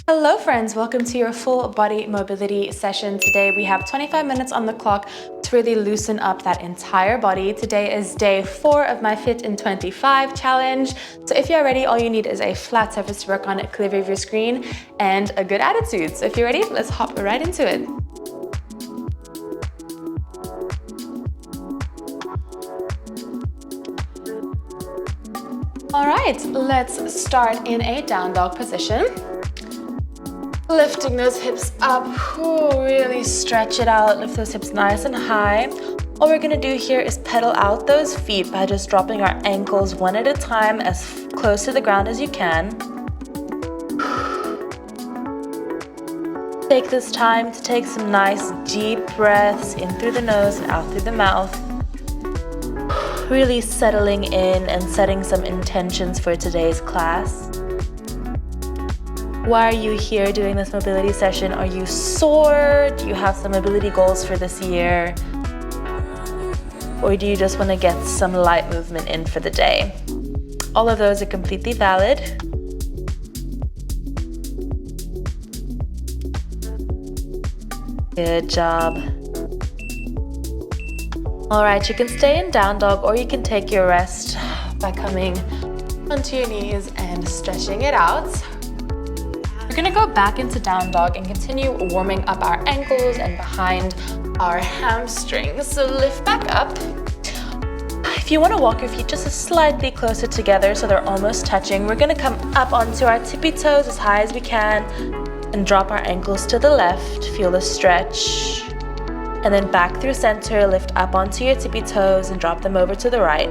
Hello friends, welcome to your full body mobility session. Today we have 25 minutes on the clock to really loosen up that entire body. Today is day 4 of my Fit in 25 challenge. So if you're ready, all you need is a flat surface to work on, a clear view of your screen, and a good attitude. So if you're ready, let's hop right into it. All right, let's start in a down dog position. Lifting those hips up, really stretch it out, lift those hips nice and high. All we're gonna do here is pedal out those feet by just dropping our ankles one at a time as close to the ground as you can. Take this time to take some nice deep breaths in through the nose and out through the mouth. Really settling in and setting some intentions for today's class. Why are you here doing this mobility session? Are you sore? Do you have some mobility goals for this year? Or do you just want to get some light movement in for the day? All of those are completely valid. Good job. All right, you can stay in down dog or you can take your rest by coming onto your knees and stretching it out. We're gonna go back into down dog and continue warming up our ankles and behind our hamstrings. So lift back up. If you wanna walk your feet just slightly closer together so they're almost touching, we're gonna come up onto our tippy toes as high as we can and drop our ankles to the left. Feel the stretch. And then back through center, lift up onto your tippy toes and drop them over to the right.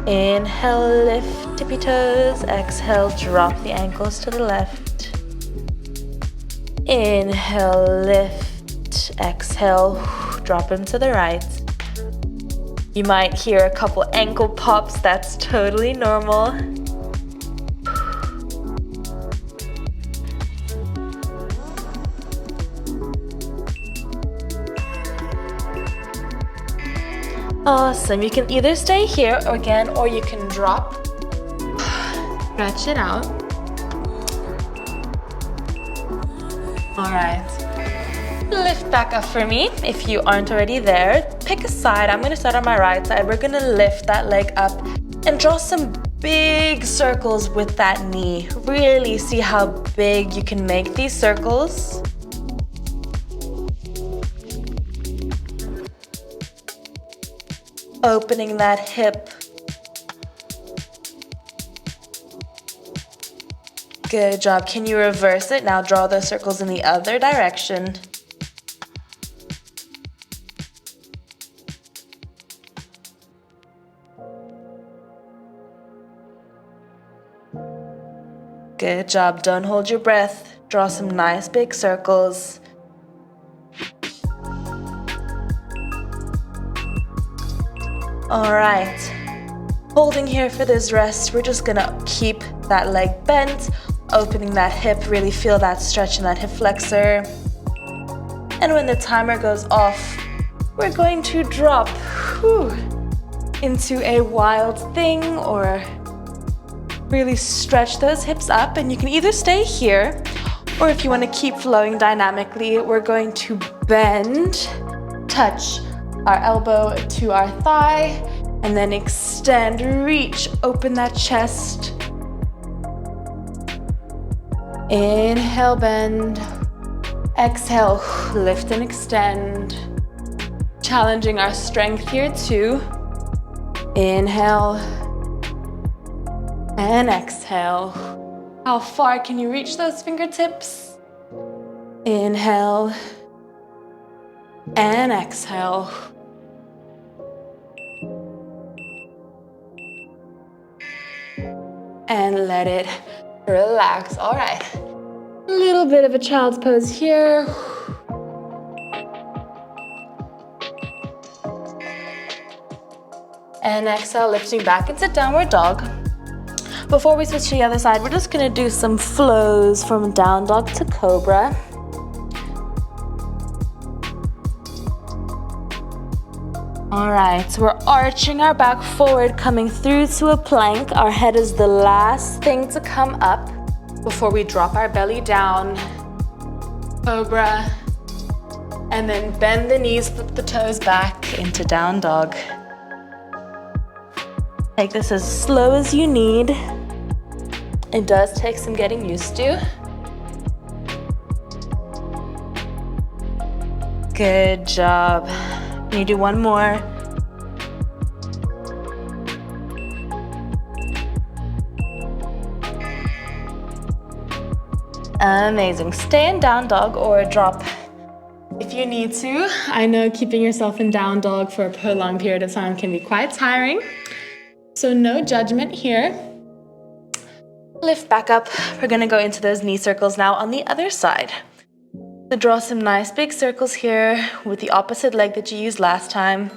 Inhale, lift tippy toes. Exhale, drop the ankles to the left. Inhale, lift. Exhale, drop them to the right. You might hear a couple ankle pops. That's totally normal. Awesome. You can either stay here again or you can drop. Stretch it out. All right. Lift back up for me if you aren't already there. Pick a side. I'm going to start on my right side. We're going to lift that leg up and draw some big circles with that knee. Really see how big you can make these circles. Opening that hip. Good job. Can you reverse it? Now draw those circles in the other direction. Good job. Don't hold your breath. Draw some nice big circles. All right, holding here for this rest, we're just gonna keep that leg bent, opening that hip, really feel that stretch in that hip flexor. And when the timer goes off, we're going to drop into a wild thing or really stretch those hips up. And you can either stay here, or if you wanna keep flowing dynamically, we're going to bend, touch our elbow to our thigh, and then extend, reach, open that chest. Inhale, bend. Exhale, lift and extend. Challenging our strength here too. Inhale and exhale. How far can you reach those fingertips? Inhale and exhale. And let it relax. All right, a little bit of a child's pose here. And exhale, lifting back into downward dog. Before we switch to the other side, we're just gonna do some flows from down dog to cobra. All right, so we're arching our back forward, coming through to a plank. Our head is the last thing to come up before we drop our belly down. Cobra. And then bend the knees, flip the toes back into down dog. Take this as slow as you need. It does take some getting used to. Good job. Can you do one more? Amazing. Stay in down dog or drop if you need to. I know keeping yourself in down dog for a prolonged period of time can be quite tiring. So no judgment here. Lift back up. We're gonna go into those knee circles now on the other side. So draw some nice big circles here with the opposite leg that you used last time.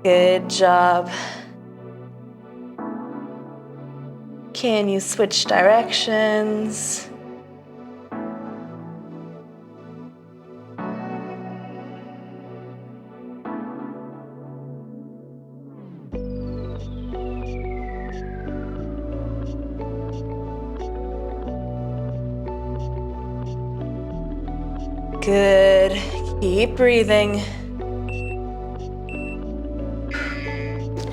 Good job. Can you switch directions? Good. Keep breathing.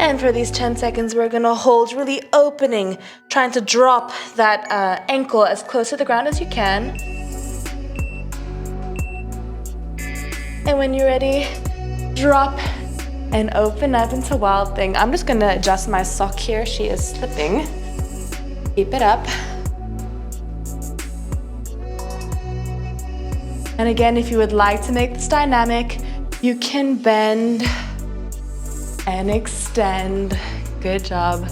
And for these 10 seconds, we're gonna hold, really opening, trying to drop that ankle as close to the ground as you can. And when you're ready, drop and open up into Wild Thing. I'm just gonna adjust my sock here. She is slipping. Keep it up. And again, if you would like to make this dynamic, you can bend and extend. Good job.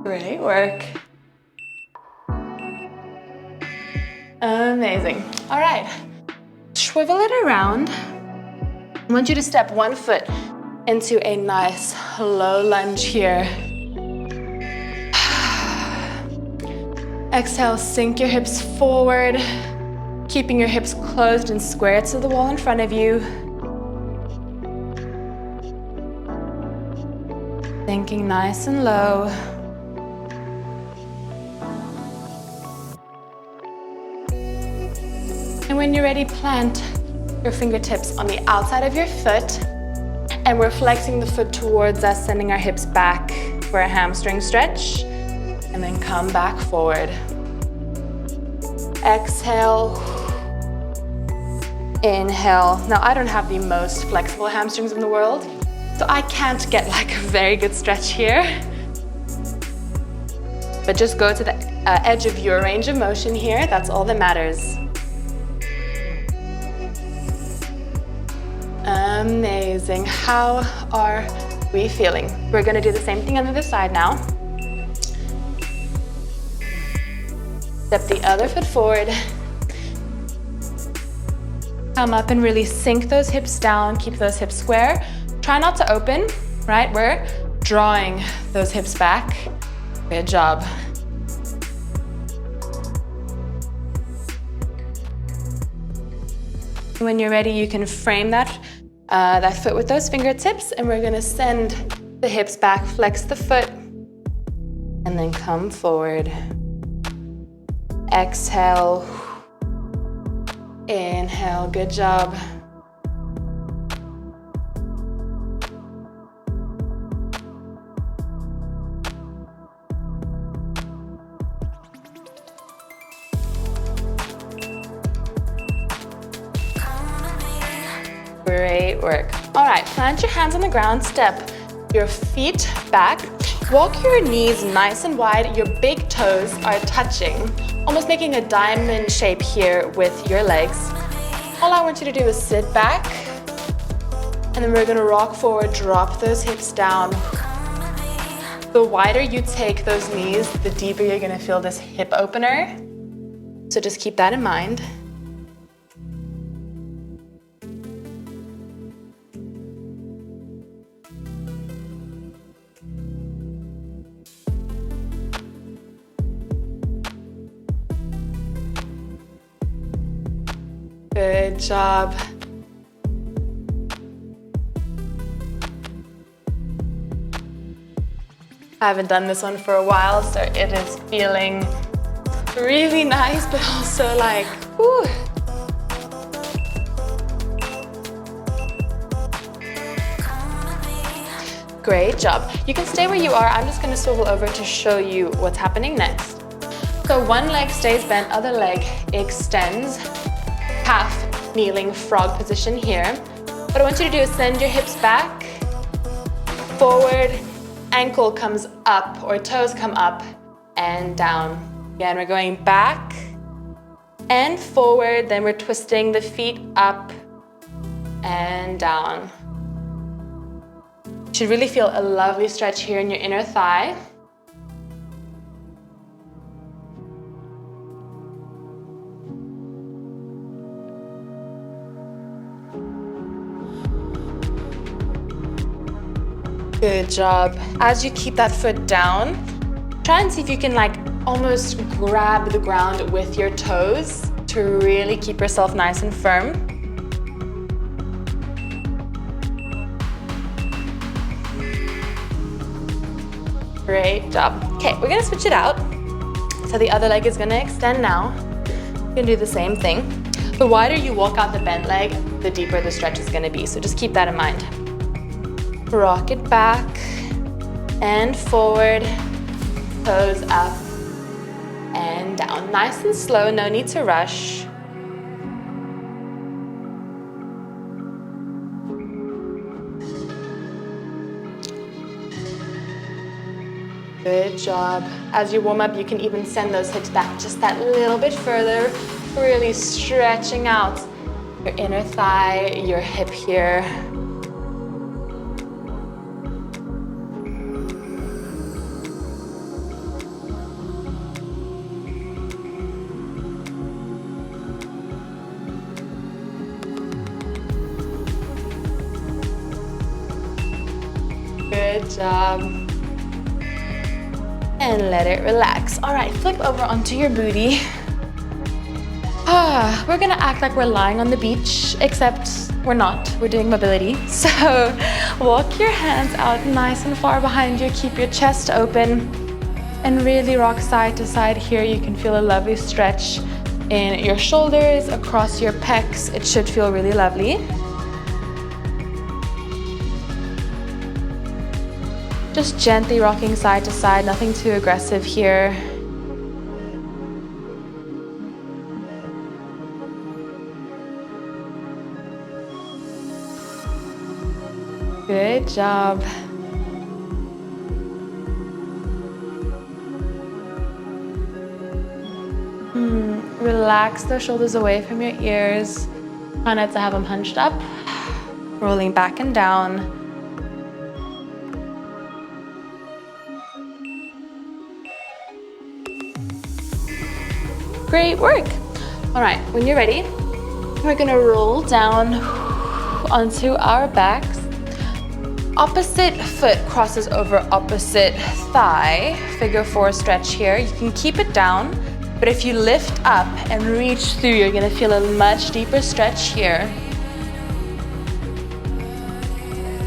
Great work. Amazing. All right, swivel it around. I want you to step one foot into a nice low lunge here. Exhale, sink your hips forward, keeping your hips closed and square to the wall in front of you. Sinking nice and low. And when you're ready, plant your fingertips on the outside of your foot, and we're flexing the foot towards us, sending our hips back for a hamstring stretch, and then come back forward. Exhale, inhale. Now, I don't have the most flexible hamstrings in the world, so I can't get like a very good stretch here. But just go to the edge of your range of motion here. That's all that matters. Amazing. How are we feeling? We're gonna do the same thing on the other side now. Step the other foot forward. Come up and really sink those hips down, keep those hips square. Try not to open, right? We're drawing those hips back. Good job. When you're ready, you can frame that foot with those fingertips, and we're gonna send the hips back, flex the foot, and then come forward. Exhale, inhale, good job. Great work. All right, plant your hands on the ground, step your feet back, walk your knees nice and wide, your big toes are touching, almost making a diamond shape here with your legs. All I want you to do is sit back, And then we're gonna rock forward, drop those hips down. The wider you take those knees, the deeper you're gonna feel this hip opener. So just keep that in mind. Good job. I haven't done this one for a while, so it is feeling really nice, but also like, whew. Great job. You can stay where you are. I'm just gonna swivel over to show you what's happening next. So one leg stays bent, other leg extends. Half kneeling frog position here. What I want you to do is send your hips back, forward, ankle comes up or toes come up and down. Again, we're going back and forward, then we're twisting the feet up and down. You should really feel a lovely stretch here in your inner thigh. Good job. As you keep that foot down, try and see if you can like almost grab the ground with your toes to really keep yourself nice and firm. Great job. Okay, we're gonna switch it out. So the other leg is gonna extend now. You're gonna do the same thing. The wider you walk out the bent leg, the deeper the stretch is gonna be. So just keep that in mind. Rock it back and forward, toes up and down. Nice and slow, no need to rush. Good job. As you warm up, you can even send those hips back just that little bit further, really stretching out your inner thigh, your hip here. Good job. And let it relax. All right, flip over onto your booty. We're gonna act like we're lying on the beach, except we're not. We're doing mobility. So walk your hands out nice and far behind you. Keep your chest open and really rock side to side here. You can feel a lovely stretch in your shoulders, across your pecs. It should feel really lovely. Just gently rocking side to side, nothing too aggressive here. Good job. Relax the shoulders away from your ears. Try not to have them hunched up. Rolling back and down. Great work. All right, when you're ready, we're gonna roll down onto our backs. Opposite foot crosses over opposite thigh. Figure 4 stretch here. You can keep it down, but if you lift up and reach through, you're gonna feel a much deeper stretch here.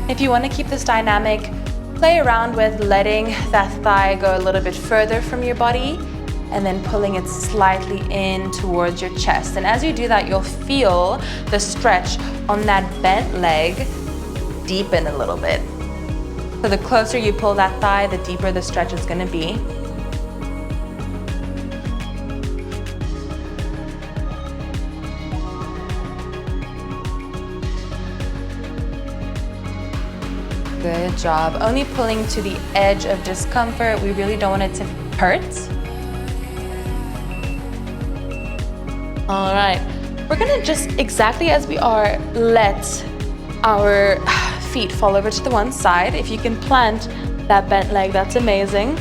If you wanna keep this dynamic, play around with letting that thigh go a little bit further from your body and then pulling it slightly in towards your chest. And as you do that, you'll feel the stretch on that bent leg deepen a little bit. So the closer you pull that thigh, the deeper the stretch is gonna be. Good job. Only pulling to the edge of discomfort. We really don't want it to hurt. All right, we're gonna just exactly as we are, let our feet fall over to the one side. If you can plant that bent leg, that's amazing.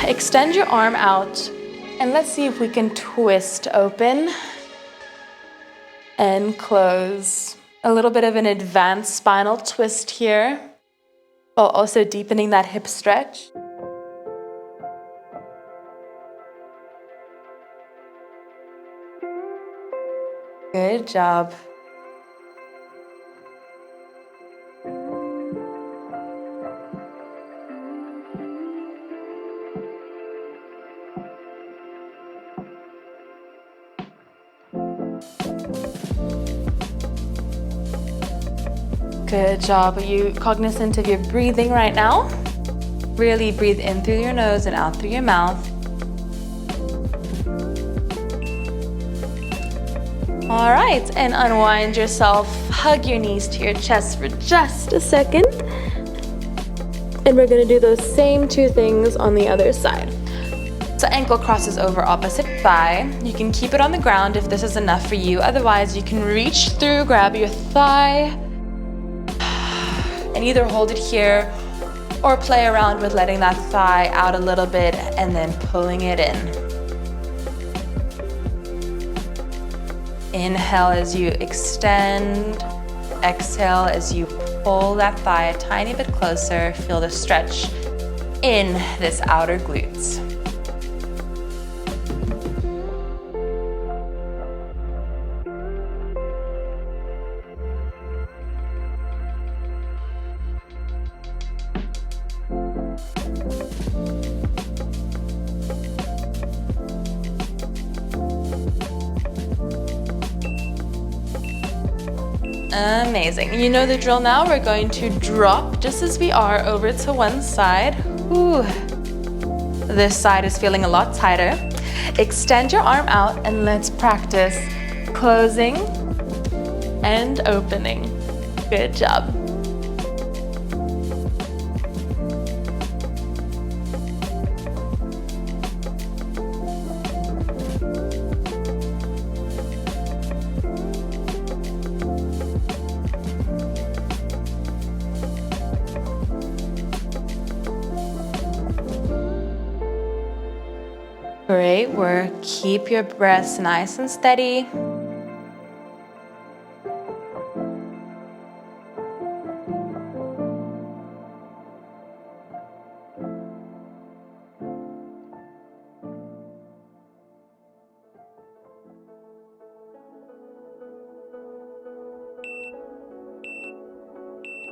Extend your arm out, and let's see if we can twist open and close. A little bit of an advanced spinal twist here, while also deepening that hip stretch. Good job. Good job. Are you cognizant of your breathing right now? Really breathe in through your nose and out through your mouth. All right, and unwind yourself. Hug your knees to your chest for just a second. And we're gonna do those same two things on the other side. So ankle crosses over opposite thigh. You can keep it on the ground if this is enough for you. Otherwise, you can reach through, grab your thigh, and either hold it here or play around with letting that thigh out a little bit and then pulling it in. Inhale as you extend. Exhale as you pull that thigh a tiny bit closer. Feel the stretch in this outer glutes. Amazing. You know the drill now. We're going to drop just as we are over to one side. Ooh. This side is feeling a lot tighter. Extend your arm out and let's practice closing and opening. Good job. Great work. Keep your breaths nice and steady.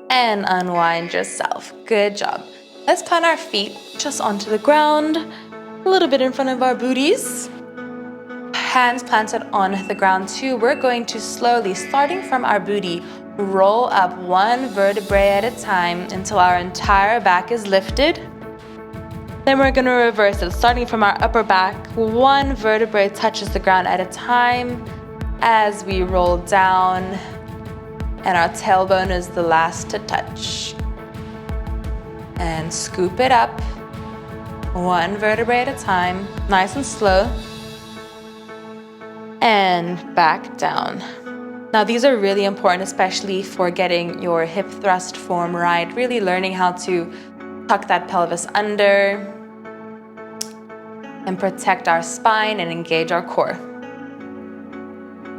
And unwind yourself. Good job. Let's plant our feet just onto the ground. A little bit in front of our booties. Hands planted on the ground too. We're going to slowly, starting from our booty, roll up one vertebrae at a time until our entire back is lifted. Then we're going to reverse it, starting from our upper back. One vertebrae touches the ground at a time as we roll down, and our tailbone is the last to touch. And scoop it up. One vertebrae at a time, nice and slow, and back down. Now these are really important, especially for getting your hip thrust form right, really learning how to tuck that pelvis under and protect our spine and engage our core.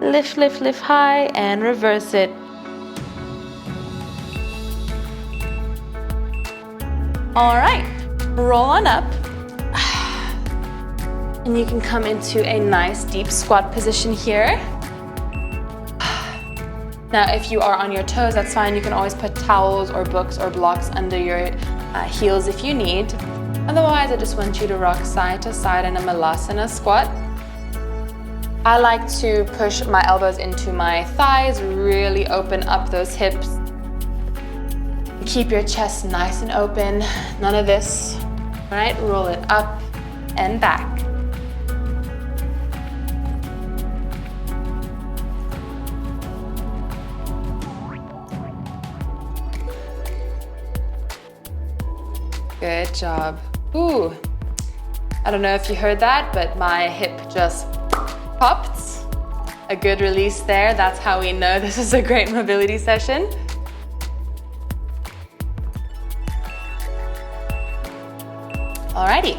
Lift, lift, lift high and reverse it. All right, roll on up. And you can come into a nice deep squat position here. Now, if you are on your toes, that's fine. You can always put towels or books or blocks under your heels if you need. Otherwise, I just want you to rock side to side in a malasana squat. I like to push my elbows into my thighs, really open up those hips. Keep your chest nice and open. None of this, right? Roll it up and back. Good job. Ooh, I don't know if you heard that, but my hip just popped. a good release there. That's how we know this is a great mobility session. Alrighty,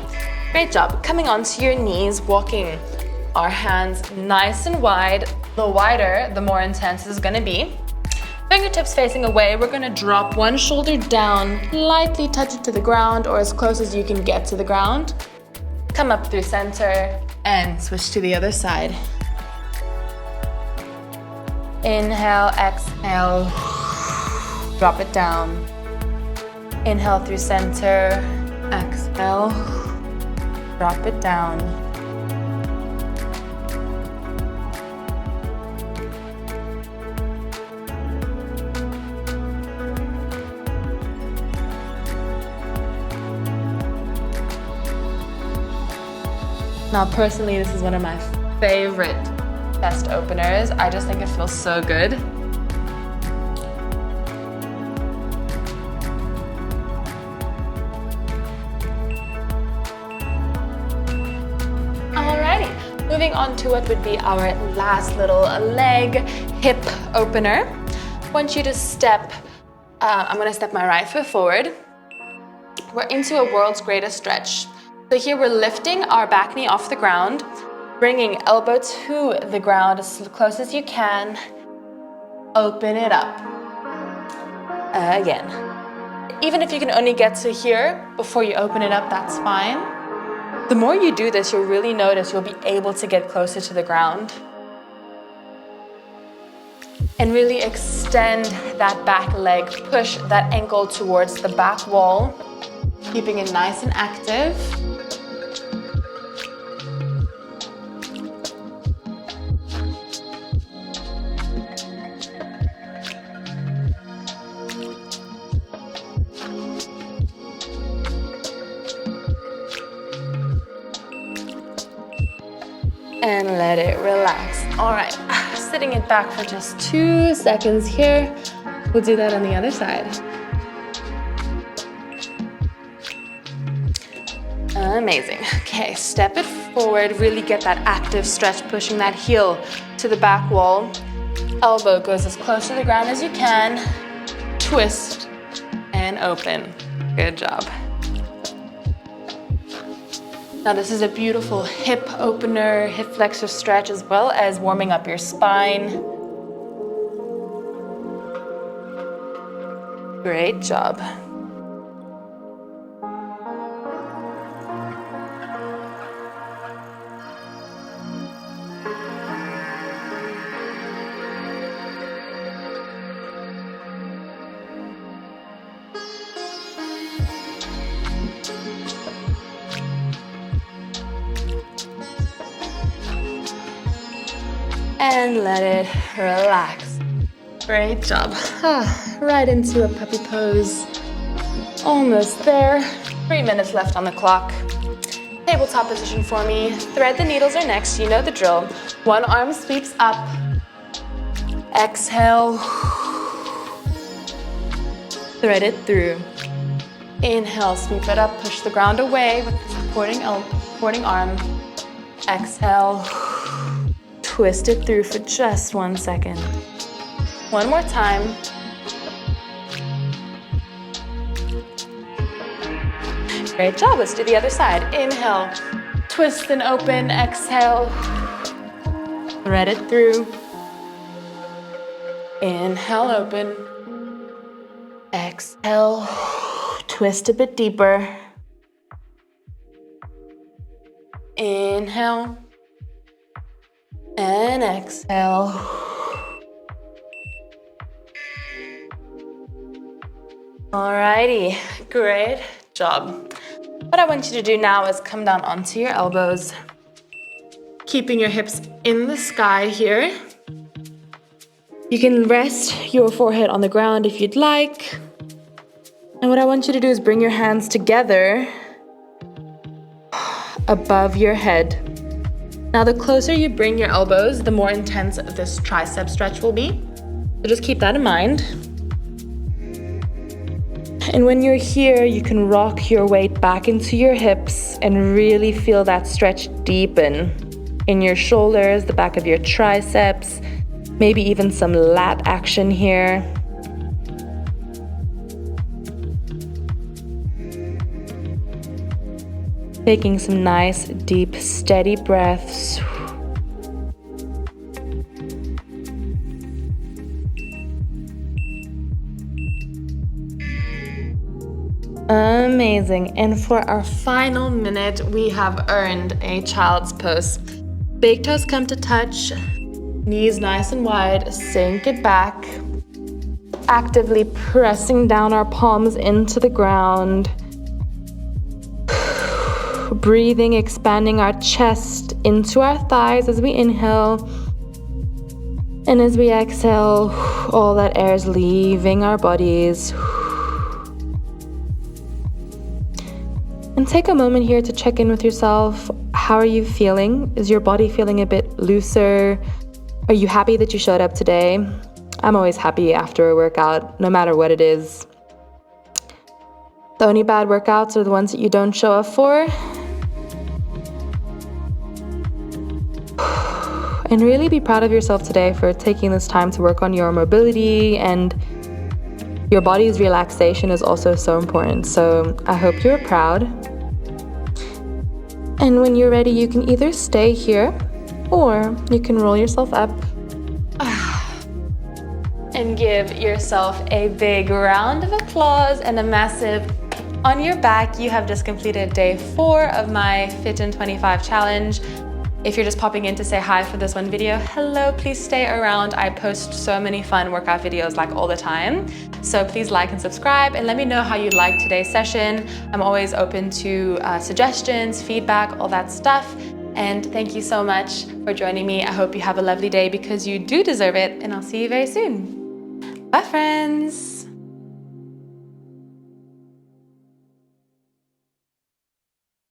great job. Coming onto your knees, walking our hands nice and wide. The wider, the more intense this is gonna be. Fingertips facing away, we're gonna drop one shoulder down, lightly touch it to the ground or as close as you can get to the ground. Come up through center and switch to the other side. Inhale, exhale, drop it down. Inhale through center, exhale, drop it down. Now, personally, this is one of my favorite chest openers. I just think it feels so good. Alrighty, moving on to what would be our last little leg hip opener. I want you to step, I'm gonna step my right foot forward. We're into a world's greatest stretch. So here we're lifting our back knee off the ground, bringing elbow to the ground as close as you can. Open it up. Again. Even if you can only get to here before you open it up, that's fine. The more you do this, you'll really notice you'll be able to get closer to the ground. And really extend that back leg, push that ankle towards the back wall, keeping it nice and active. And let it relax. All right, sitting it back for just 2 seconds here. We'll do that on the other side. Amazing. Okay, step it forward, really get that active stretch, pushing that heel to the back wall. Elbow goes as close to the ground as you can. Twist and open. Good job. Now this is a beautiful hip opener, hip flexor stretch, as well as warming up your spine. Great job. And let it relax. Great job. Right into a puppy pose. Almost there. 3 minutes left on the clock. Tabletop position for me. Thread the needles are next, you know the drill. One arm sweeps up. Exhale. Thread it through. Inhale, sweep it up, push the ground away with the supporting arm. Exhale. Twist it through for just 1 second. One more time. Great job, let's do the other side. Inhale, twist and open, exhale. Thread it through. Inhale, open. Exhale, twist a bit deeper. Inhale. And exhale. Alrighty, great job. What I want you to do now is come down onto your elbows, keeping your hips in the sky here. You can rest your forehead on the ground if you'd like. And what I want you to do is bring your hands together above your head. Now, the closer you bring your elbows, the more intense this tricep stretch will be. So just keep that in mind. And when you're here, you can rock your weight back into your hips and really feel that stretch deepen. in your shoulders, the back of your triceps, maybe even some lat action here. Taking some nice, deep, steady breaths. Amazing. And for our final minute, we have earned a child's pose. Big toes come to touch, knees nice and wide, sink it back, actively pressing down our palms into the ground. Breathing, expanding our chest into our thighs as we inhale. And as we exhale, all that air is leaving our bodies. And take a moment here to check in with yourself. How are you feeling? Is your body feeling a bit looser? Are you happy that you showed up today? I'm always happy after a workout, no matter what it is. The only bad workouts are the ones that you don't show up for. And really be proud of yourself today for taking this time to work on your mobility, and your body's relaxation is also so important. So I hope you're proud. And when you're ready, you can either stay here or you can roll yourself up and give yourself a big round of applause and a massive on your back. You have just completed day 4 of my Fit in 25 challenge. If you're just popping in to say hi for this one video, hello, please stay around. I post so many fun workout videos like all the time. So please like and subscribe and let me know how you liked today's session. I'm always open to suggestions, feedback, all that stuff. And thank you so much for joining me. I hope you have a lovely day because you do deserve it, and I'll see you very soon. Bye, friends.